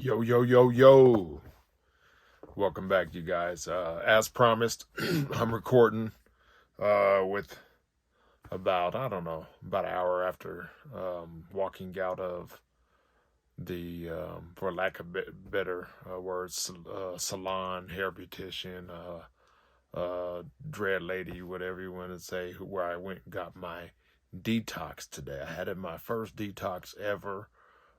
Yo, yo, yo, yo. Welcome back, you guys. As promised, I'm recording with about an hour after walking out of the, for lack of better words, salon, hair beautician, dread lady, whatever you want to say, where I went and got my detox today. I had my first detox ever.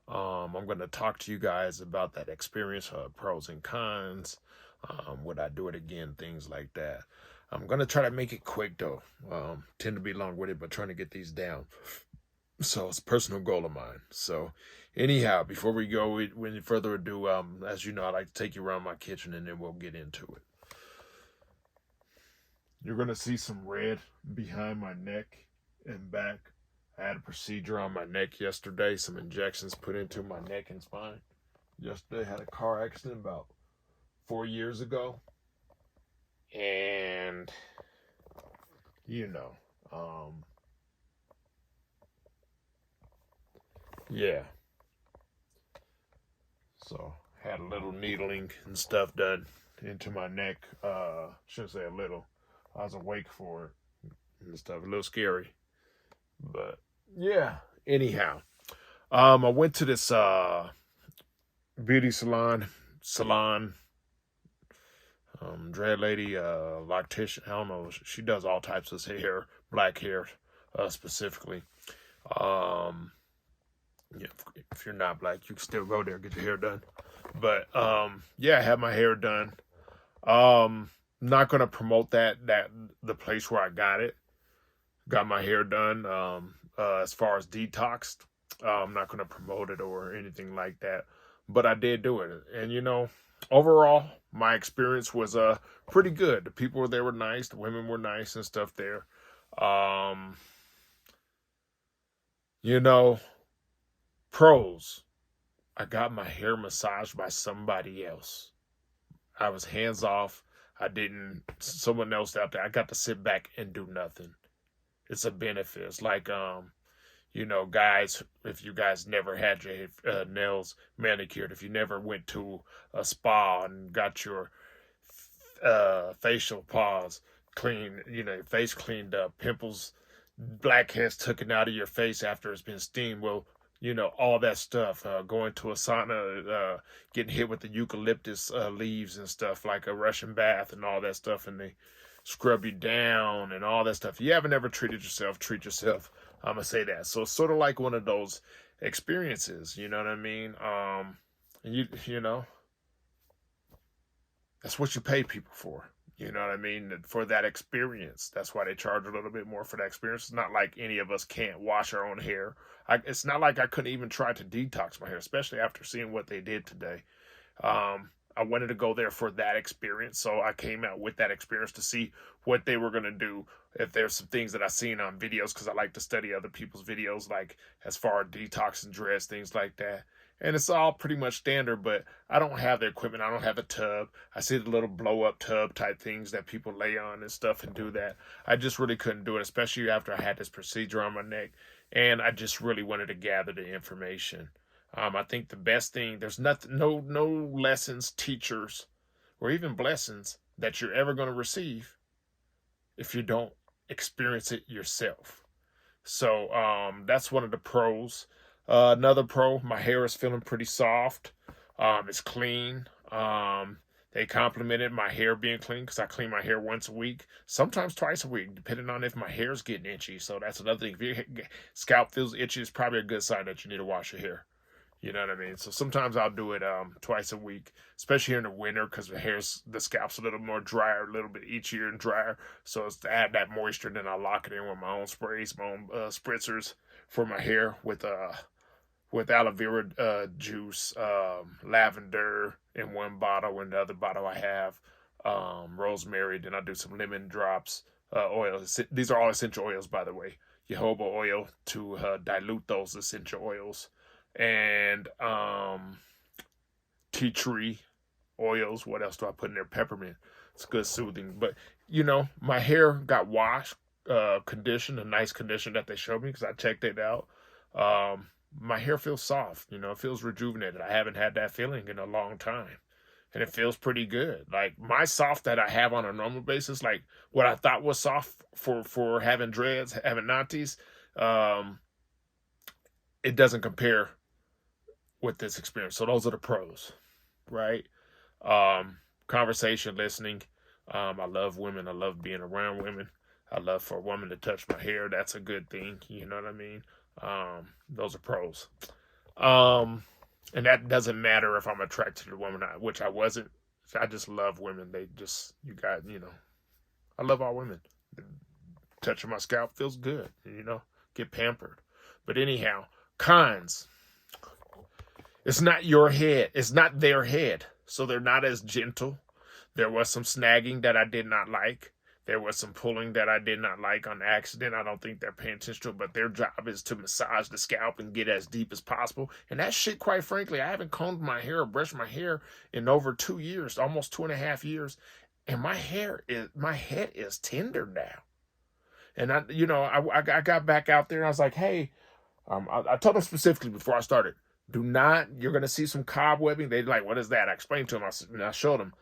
I'm going to talk to you guys about that experience, pros and cons. Would I do it again? Things like that. I'm going to try to make it quick though. Tend to be long-winded, but trying to get these down. So it's a personal goal of mine. So anyhow, before we go, with any further ado, as you know, I like to take you around my kitchen and then we'll get into it. You're going to see some red behind my neck and back. I had a procedure on my neck yesterday, some injections put into my neck and spine. Yesterday I had a car accident about 4 years ago. And, yeah. So, had a little needling and stuff done into my neck. Shouldn't say a little. I was awake for it and stuff. A little scary. But, yeah. Anyhow, I went to this beauty salon, dread lady, loctician. I don't know. She does all types of hair, black hair, specifically. Yeah, if you're not black, you can still go there and get your hair done. But yeah, I had my hair done. Not gonna promote that the place where I got my hair done. As far as detoxed, I'm not gonna promote it or anything like that. But I did do it, and overall, my experience was pretty good. The people there were nice, the women were nice and stuff there. You know, pros. I got my hair massaged by somebody else. I was hands off. Someone else out there. I got to sit back and do nothing. It's a benefit. It's like, guys, if you guys never had your nails manicured, if you never went to a spa and got your facial paws clean, your face cleaned up, pimples, blackheads taken out of your face after it's been steamed, well, all that stuff, going to a sauna, getting hit with the eucalyptus leaves and stuff, like a Russian bath and all that stuff, and they scrub you down and all that stuff. If you haven't ever treated yourself, treat yourself. I'm going to say that. So it's sort of like one of those experiences, you know what I mean? And that's what you pay people for. You know what I mean? For that experience. That's why they charge a little bit more for that experience. It's not like any of us can't wash our own hair. It's not like I couldn't even try to detox my hair, especially after seeing what they did today. I wanted to go there for that experience, so I came out with that experience to see what they were going to do. If there's some things that I've seen on videos, because I like to study other people's videos, like as far as detox and dreads, things like that. And it's all pretty much standard, but I don't have the equipment. I don't have a tub. I see the little blow-up tub type things that people lay on and stuff and do that. I just really couldn't do it, especially after I had this procedure on my neck. And I just really wanted to gather the information. I think the best thing, there's no lessons, teachers, or even blessings that you're ever going to receive if you don't experience it yourself. So that's one of the pros. Another pro, my hair is feeling pretty soft. It's clean. They complimented my hair being clean because I clean my hair once a week, sometimes twice a week, depending on if my hair is getting itchy. So that's another thing. If your scalp feels itchy, it's probably a good sign that you need to wash your hair. You know what I mean? So sometimes I'll do it twice a week, especially in the winter because the scalp's a little more drier, a little bit itchier and drier. So it's to add that moisture, then I lock it in with my own sprays, my own spritzers for my hair with aloe vera juice, lavender in one bottle, and the other bottle I have rosemary. Then I do some lemon drops, oil. These are all essential oils, by the way. Jojoba oil to dilute those essential oils. And tea tree oils. What else do I put in there? Peppermint. It's good soothing. But, my hair got washed, conditioned, a nice condition that they showed me because I checked it out. my hair feels soft. It feels rejuvenated. I haven't had that feeling in a long time. And it feels pretty good. Like my soft that I have on a normal basis, like what I thought was soft for having dreads, having natties, um, it doesn't compare with this experience. So those are the pros, right? Conversation, listening. I love women. I love being around women. I love for a woman to touch my hair. That's a good thing. You know what I mean? Those are pros. And that doesn't matter if I'm attracted to the woman, which I wasn't. I just love women. I love all women. Touching my scalp feels good, get pampered. But anyhow, cons. It's not your head. It's not their head. So they're not as gentle. There was some snagging that I did not like. There was some pulling that I did not like on accident. I don't think they're paying attention to it, but their job is to massage the scalp and get as deep as possible. And that shit, quite frankly, I haven't combed my hair or brushed my hair in over 2 years, almost 2.5 years. And my head is tender now. And I got back out there and I was like, hey, I told them specifically before I started, you're going to see some cobwebbing. They're like, what is that? I explained to them, and I showed them,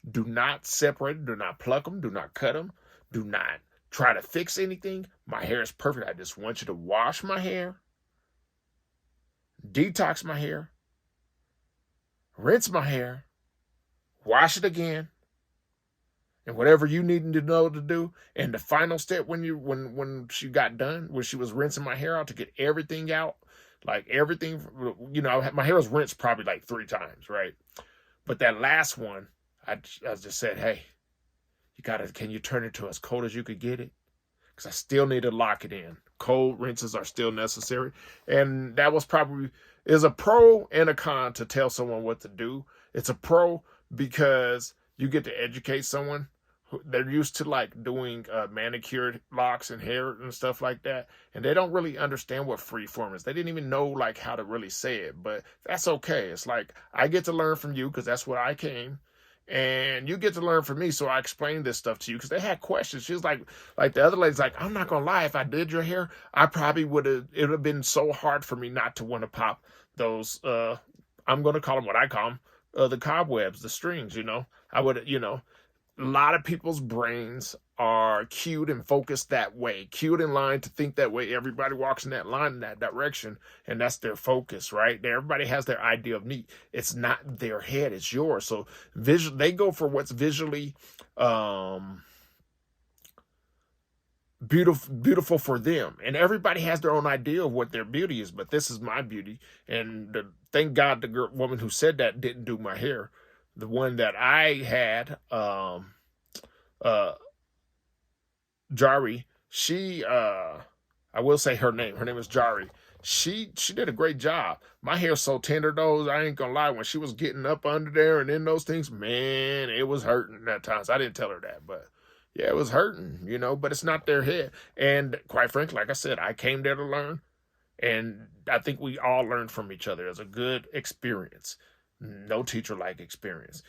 do not separate them, do not pluck them, do not cut them, do not try to fix anything. My hair is perfect. I just want you to wash my hair, detox my hair, rinse my hair, wash it again, and whatever you need to know to do. And the final step when she got done, when she was rinsing my hair out to get everything out, like everything, my hair was rinsed probably like 3 times, right? But that last one, I just said, hey, can you turn it to as cold as you could get it? Because I still need to lock it in. Cold rinses are still necessary. And that is a pro and a con to tell someone what to do. It's a pro because you get to educate someone. They're used to like doing manicured locks and hair and stuff like that. And they don't really understand what freeform is. They didn't even know like how to really say it, but that's okay. It's like, I get to learn from you because that's where I came. And you get to learn from me, so I explained this stuff to you because they had questions. She was like the other lady's like, I'm not gonna lie, if I did your hair, I probably it would have been so hard for me not to want to pop those. I'm gonna call them what I call them, the cobwebs, the strings. I would, a lot of people's brains are cued and focused that way, cued in line to think that way. Everybody walks in that line, in that direction, and that's their focus, right? Everybody has their idea of neat. It's not their head, it's yours. So they go for what's visually beautiful for them. And everybody has their own idea of what their beauty is, but this is my beauty. And thank God the woman who said that didn't do my hair. The one that I had, Jari, she, I will say her name. Her name is Jari. She did a great job. My hair's so tender, though, I ain't gonna lie. When she was getting up under there and in those things, man, it was hurting at times. I didn't tell her that, but yeah, it was hurting, but it's not their head. And quite frankly, like I said, I came there to learn, and I think we all learned from each other. It was a good experience. No teacher-like experience.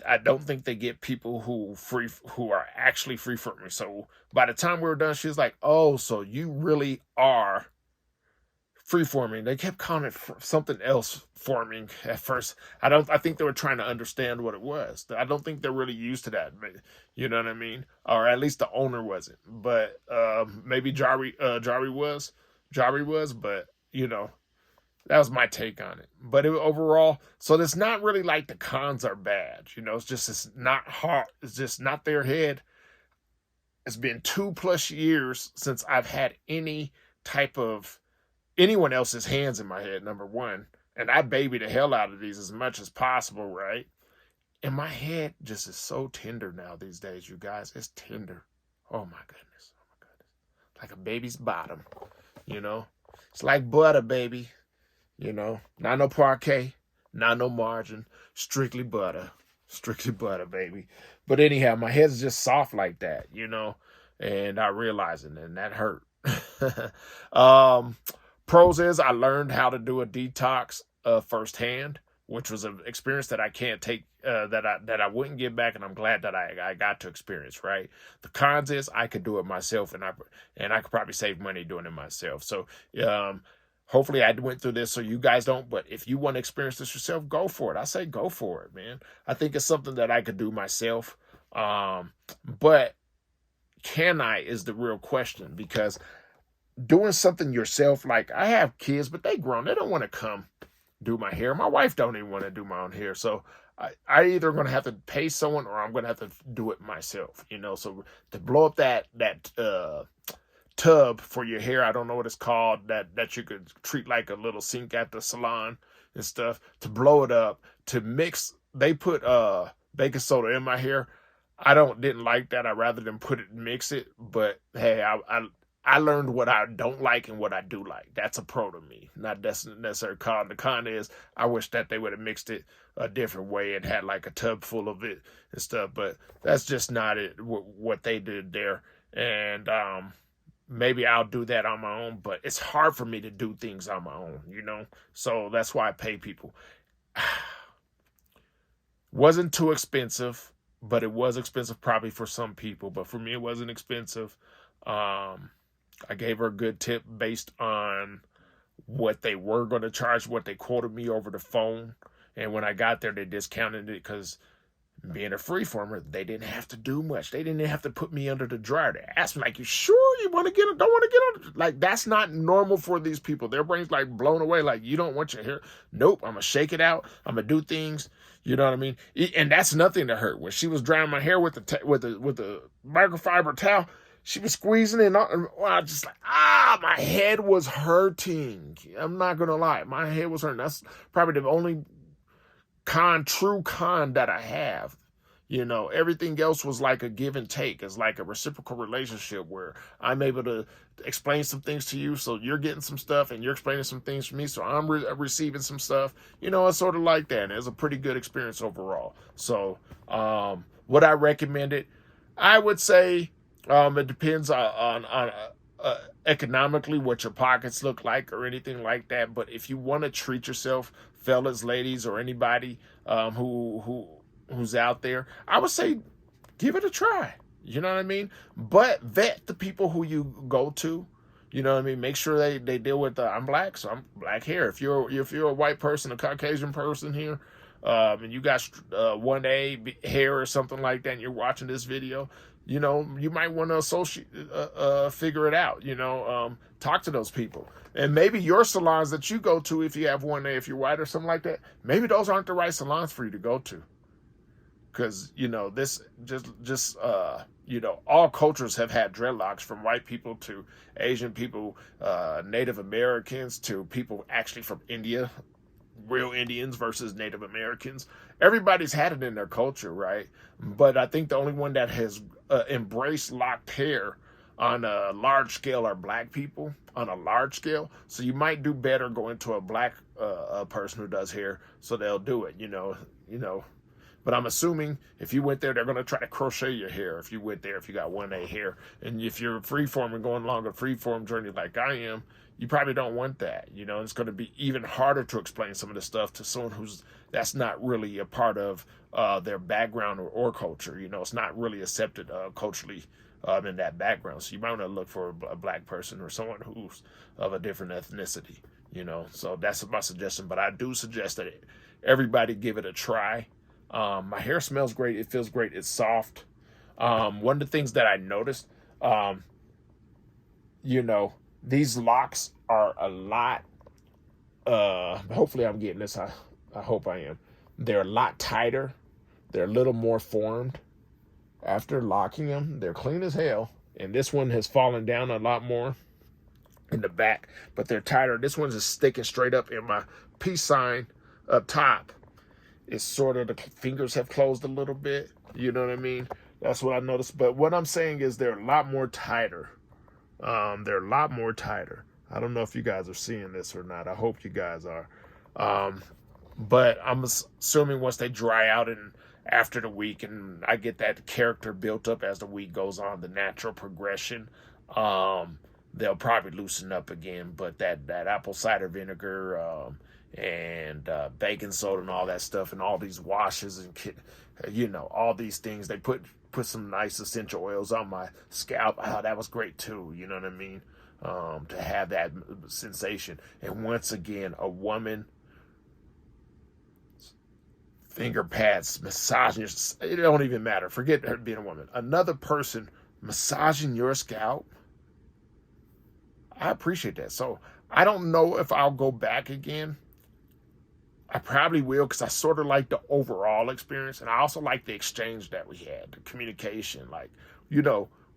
I don't think they get people who are actually free-forming. So by the time we were done, she was like, "Oh, so you really are free-forming." They kept calling it something else forming at first. I think they were trying to understand what it was. I don't think they're really used to that. You know what I mean? Or at least the owner wasn't. But maybe Jari was, but that was my take on it. But overall, so it's not really like the cons are bad. It's not hard. It's just not their head. It's been 2+ years since I've had any type of anyone else's hands in my head, number one. And I baby the hell out of these as much as possible, right? And my head just is so tender now these days, you guys. It's tender. Oh my goodness. Oh my goodness. Like a baby's bottom, It's like butter, baby. Not no parquet, not no margin, strictly butter, baby. But anyhow, my head's just soft like that, and I realize it, and that hurt. Pros is I learned how to do a detox firsthand, which was an experience that I can't take, that I wouldn't get back, and I'm glad that I got to experience, right? The cons is I could do it myself, and I could probably save money doing it myself. So, Hopefully I went through this so you guys don't, but if you want to experience this yourself, go for it. I say go for it, man. I think it's something that I could do myself. But can I is the real question, because doing something yourself, like I have kids, but they grown. They don't want to come do my hair. My wife don't even want to do my own hair. So I either going to have to pay someone or I'm going to have to do it myself, you know. So to blow up that tub for your hair, I don't know what it's called, that you could treat like a little sink at the salon and stuff, to blow it up, to mix, they put baking soda in my hair. Didn't like that. I rather than put it mix it. But hey, I learned what I don't like and what I do like. That's a pro to me. Not necessarily con. The con is I wish that they would have mixed it a different way and had like a tub full of it and stuff. But that's just not it. What they did there. And maybe I'll do that on my own. But it's hard for me to do things on my own, you know. So that's why I pay people. Wasn't too expensive, but it was expensive probably for some people. But for me, it wasn't expensive. I gave her a good tip based on what they were going to charge, what they quoted me over the phone. And when I got there, they discounted it because being a freeformer, they didn't have to do much. They didn't have to put me under the dryer. They asked me, like, you sure you want to get it? Don't want to get it? Like, that's not normal for these people. Their brains like blown away. Like, you don't want your hair. Nope, I'm going to shake it out. I'm going to do things. You know what I mean? And that's nothing to her. When she was drying my hair with the microfiber towel, she was squeezing it, and I was just like, my head was hurting. I'm not going to lie. My head was hurting. That's probably the only true con that I have. You know, everything else was like a give and take. It's like a reciprocal relationship where I'm able to explain some things to you, so you're getting some stuff, and you're explaining some things to me, so I'm receiving some stuff. You know, it's sort of like that. And it's a pretty good experience overall. So, would I recommend it? I would say it depends on economically what your pockets look like or anything like that. But if you want to treat yourself, fellas, ladies, or anybody who's out there, I would say give it a try. You know what I mean? But vet the people who you go to. You know what I mean? Make sure they deal with I'm black, so I'm black hair. If you're a white person, a Caucasian person here, and you got 1A hair or something like that, and you're watching this video, you know, you might want to figure it out, you know, talk to those people. And maybe your salons that you go to, if you have 1A, if you're white or something like that, maybe those aren't the right salons for you to go to. Because, you know, this you know, all cultures have had dreadlocks, from white people to Asian people, Native Americans to people actually from India, real Indians versus Native Americans. Everybody's had it in their culture, right? But I think the only one that has embraced locked hair on a large scale are black people, on a large scale. So you might do better going to a black person who does hair, so they'll do it, you know. But I'm assuming if you went there, they're going to try to crochet your hair. If you went there, if you got 1A hair, and if you're freeform and going along a freeform journey like I am, you probably don't want that. You know, it's going to be even harder to explain some of the stuff to someone that's not really a part of their background or culture. You know, it's not really accepted culturally in that background. So you might want to look for a black person or someone who's of a different ethnicity. You know, so that's my suggestion. But I do suggest that everybody give it a try. My hair smells great. It feels great. It's soft. One of the things that I noticed, you know, these locks are a lot, hopefully I'm getting this. I hope I am. They're a lot tighter. They're a little more formed. After locking them, they're clean as hell. And this one has fallen down a lot more in the back, but they're tighter. This one's just sticking straight up, in my peace sign up top. It's sort of, the fingers have closed a little bit. You know what I mean? That's what I noticed. But what I'm saying is they're a lot more tighter. They're a lot more tighter. I don't know if you guys are seeing this or not. I hope you guys are. But I'm assuming once they dry out and after the week, and I get that character built up as the week goes on, the natural progression, they'll probably loosen up again. But that apple cider vinegar, and baking soda and all that stuff, and all these washes and you know, all these things, they put some nice essential oils on my scalp. That was great too. You know what I mean? to have that sensation. And once again, a woman, finger pads, massaging your, it don't even matter. Forget her being a woman. Another person massaging your scalp. I appreciate that. So I don't know if I'll go back again. I probably will, because I sort of like the overall experience, and I also like the exchange that we had, the communication. Like,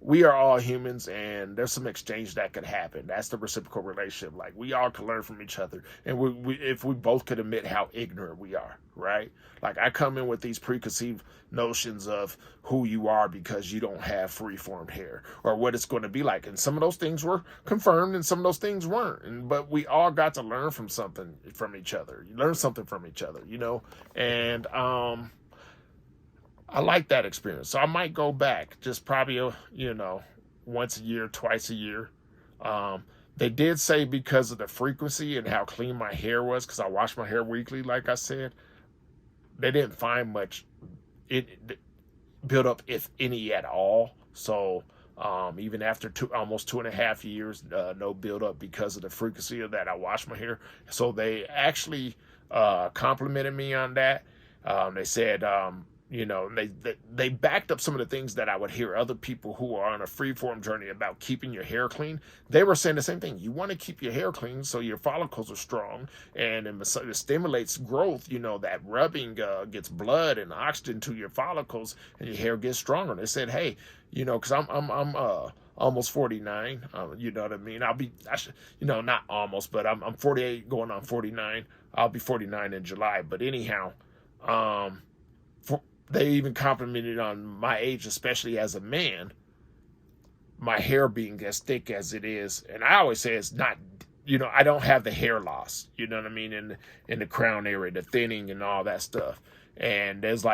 we are all humans, and there's some exchange that could happen. That's the reciprocal relationship. Like, we all can learn from each other, and if we both could admit how ignorant we are, right? Like, I come in with these preconceived notions of who you are because you don't have free-formed hair, or what it's going to be like. And some of those things were confirmed, and some of those things weren't. But we all got to learn from something from each other. You learn something from each other, And I like that experience. So I might go back, just probably, once a year, twice a year. They did say because of the frequency and how clean my hair was, because I wash my hair weekly, like I said, they didn't find much build up, if any at all. So even after almost 2.5 years, no build up because of the frequency of that I wash my hair. So they actually complimented me on that. They said, they backed up some of the things that I would hear other people who are on a freeform journey about keeping your hair clean. They were saying the same thing. You want to keep your hair clean so your follicles are strong, and it stimulates growth. That rubbing gets blood and oxygen to your follicles, and your hair gets stronger. They said, hey, because I'm almost 49. You know what I mean? Not almost, but I'm 48 going on 49. I'll be 49 in July. But anyhow, they even complimented on my age, especially as a man, my hair being as thick as it is. And I always say it's not, I don't have the hair loss, you know what I mean, in the crown area, the thinning and all that stuff. And there's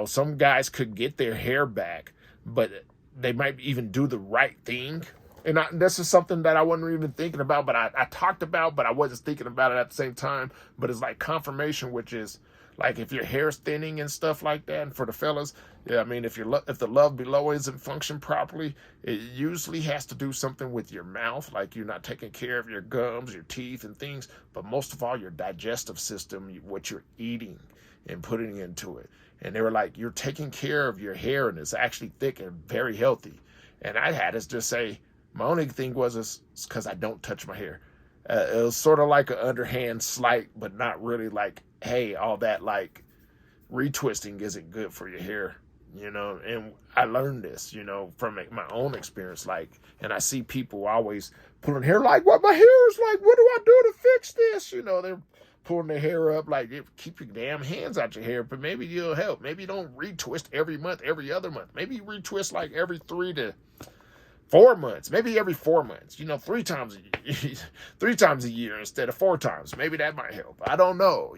some guys could get their hair back, but they might even do the right thing. And this is something that I wasn't even thinking about, but I talked about, but I wasn't thinking about it at the same time. But it's like confirmation, which is, like, if your hair's thinning and stuff like that, and for the fellas, if the love below isn't functioning properly, it usually has to do something with your mouth, like you're not taking care of your gums, your teeth, and things. But most of all, your digestive system, what you're eating and putting into it. And they were like, you're taking care of your hair, and it's actually thick and very healthy. And I had to just say, my only thing was it's because I don't touch my hair. It was sort of like an underhand slight, but not really like, hey, all that like retwisting isn't good for your hair, and I learned this, from my own experience, and I see people always pulling hair, like, what my hair is like, what do I do to fix this? They're pulling their hair up, like, keep your damn hands out your hair, but maybe you'll help. Maybe you don't retwist every month, every other month. Maybe you retwist like every 3 to 4 months, maybe every 4 months, 3 times a year instead of 4 times. Maybe that might help. I don't know,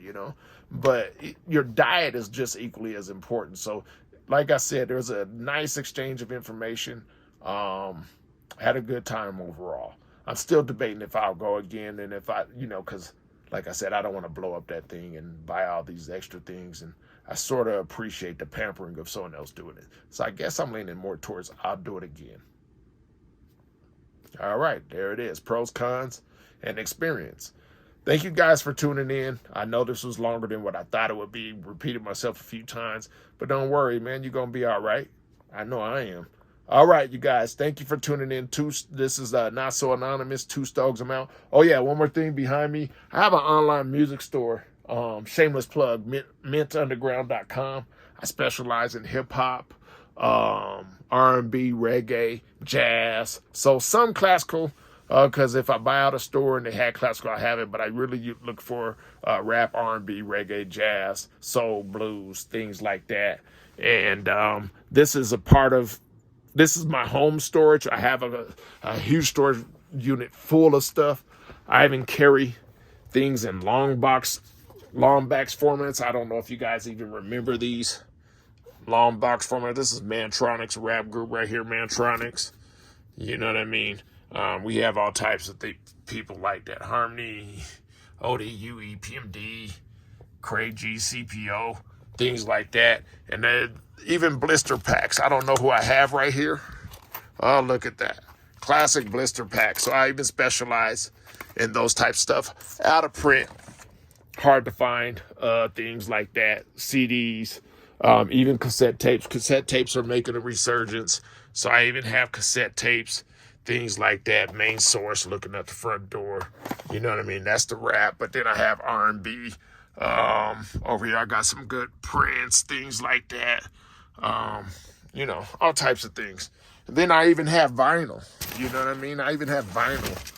but your diet is just equally as important. So like I said, there's a nice exchange of information. Had a good time overall. I'm still debating if I'll go again, and if I, because like I said, I don't want to blow up that thing and buy all these extra things. And I sort of appreciate the pampering of someone else doing it. So I guess I'm leaning more towards I'll do it again. All right, there it is. Pros, cons, and experience. Thank you guys for tuning in. I know this was longer than what I thought it would be. Repeated myself a few times, but don't worry, man. You're going to be all right. I know I am. All right, you guys. Thank you for tuning in. This is Not So Anonymous. 2 Stogs. I'm out. Oh, yeah, one more thing behind me. I have an online music store. Shameless plug, mintunderground.com. I specialize in hip-hop, R&B, reggae, jazz, so some classical, because if I buy out a store and they had classical, I have it, but I really look for rap, R&B, reggae, jazz, soul, blues, things like that. And this is my home storage. I have a huge storage unit full of stuff. I even carry things in long box formats. I don't know if you guys even remember these. Long box format. This is Mantronics, rap group right here, Mantronics. You know what I mean? We have all types of people like that. Harmony, ODU, EPMD, Craig G, CPO, things like that. And then even blister packs. I don't know who I have right here. Oh, look at that. classic blister pack. So I even specialize in those type stuff. Out of print, hard to find, things like that. CDs, even cassette tapes. Cassette tapes are making a resurgence. So I even have cassette tapes, things like that. Main Source, looking at the front door. You know what I mean? That's the rap. But then I have R&B. Over here I got some good prints, things like that. You know, all types of things. And then I even have vinyl. You know what I mean? I even have vinyl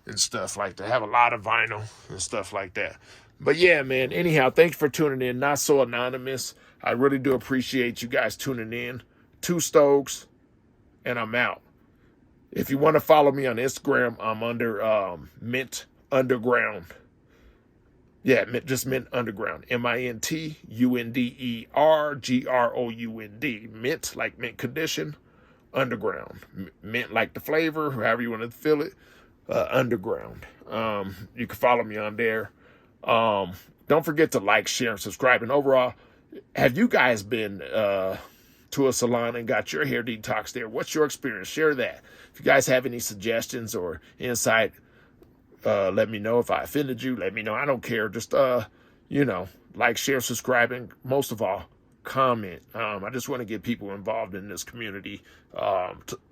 and stuff like that. I have a lot of vinyl and stuff like that. But yeah, man, anyhow, thanks for tuning in. Not So Anonymous. I really do appreciate you guys tuning in. 2 Stokes, and I'm out. If you want to follow me on Instagram, I'm under Mint Underground. Yeah, just Mint Underground. MINTUNDERGROUND. Mint, like mint condition. Underground. Mint, like the flavor, however you want to feel it. Underground. You can follow me on there. Don't forget to like, share, and subscribe. And overall, have you guys been to a salon and got your hair detox there? What's your experience? Share that. If you guys have any suggestions or insight, let me know. If I offended you, let me know. I don't care. Just, you know, like, share, subscribe, and most of all, comment. I just want to get people involved in this community,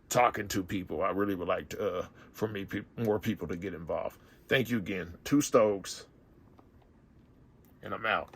talking to people. I really would like to, for me, more people to get involved. Thank you again. 2 Stokes, and I'm out.